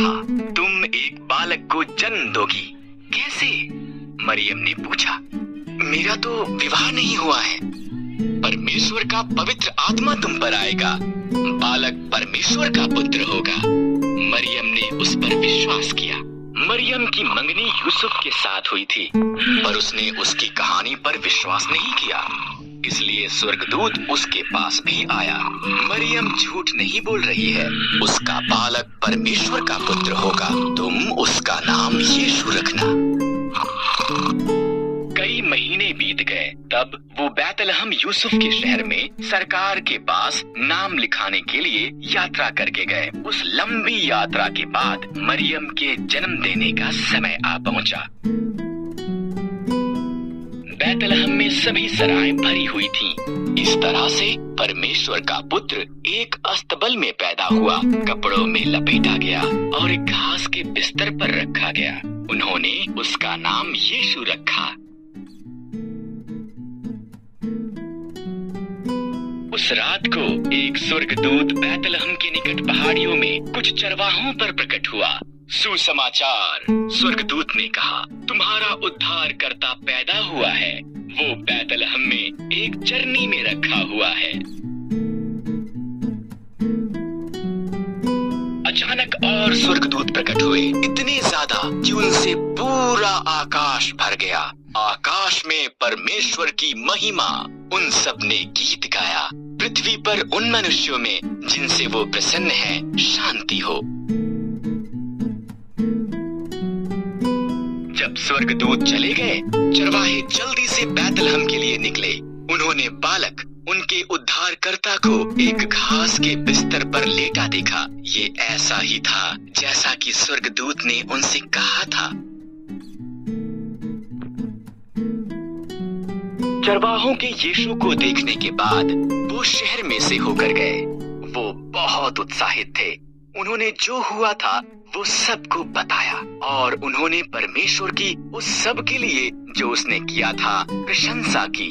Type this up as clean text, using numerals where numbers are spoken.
कहा, तुम एक बालक को जन्म दोगी। कैसे? मरियम ने पूछा। मेरा तो विवाह नहीं हुआ है। परमेश्वर का पवित्र आत्मा तुम पर आएगा, बालक परमेश्वर का पुत्र होगा। मरियम ने उस पर विश्वास किया। मरियम की मंगनी यूसुफ के साथ हुई थी, पर उसने उसकी कहानी पर विश्वास नहीं किया, इसलिए स्वर्गदूत उसके पास भी आया। मरियम झूठ नहीं बोल रही है, उसका बालक परमेश्वर का पुत्र होगा, तुम उसका नाम यीशु रखना। कई महीने बीत गए, तब वो बैतलहम यूसुफ के शहर में सरकार के पास नाम लिखाने के लिए यात्रा करके गए। उस लंबी यात्रा के बाद मरियम के जन्म देने का समय आ पहुंचा। बैतलहम में सभी सराएं भरी हुई थीं। इस तरह से परमेश्वर का पुत्र एक अस्तबल में पैदा हुआ, कपड़ों में लपेटा गया और एक घास के बिस्तर पर रखा गया। उन्होंने उसका नाम यीशु रखा। उस रात को एक स्वर्गदूत बैतलहम के निकट पहाड़ियों में कुछ चरवाहों पर प्रकट हुआ। सुसमाचार, स्वर्गदूत ने कहा, तुम्हारा उद्धारकर्ता पैदा हुआ है, वो बैतलहम में एक चरनी में रखा हुआ है। अचानक और स्वर्गदूत प्रकट हुए, इतने ज्यादा कि उनसे पूरा आकाश भर गया। आकाश में परमेश्वर की महिमा। उन सब ने गीत गाया, पृथ्वी पर उन मनुष्यों में जिनसे वो प्रसन्न है शांति हो। जब स्वर्गदूत चले गए, चरवाहे जल्दी से बैतलहम के लिए निकले। उन्होंने बालक, उनके उद्धारकर्ता को एक घास के बिस्तर पर लेटा देखा। ये ऐसा ही था जैसा कि स्वर्गदूत ने उनसे कहा था। चरवाहों के यीशु को देखने के बाद वो शहर में से होकर गए। वो बहुत उत्साहित थे। उन्होंने जो हुआ था वो सबको बताया और उन्होंने परमेश्वर की उस सब के लिए जो उसने किया था प्रशंसा की।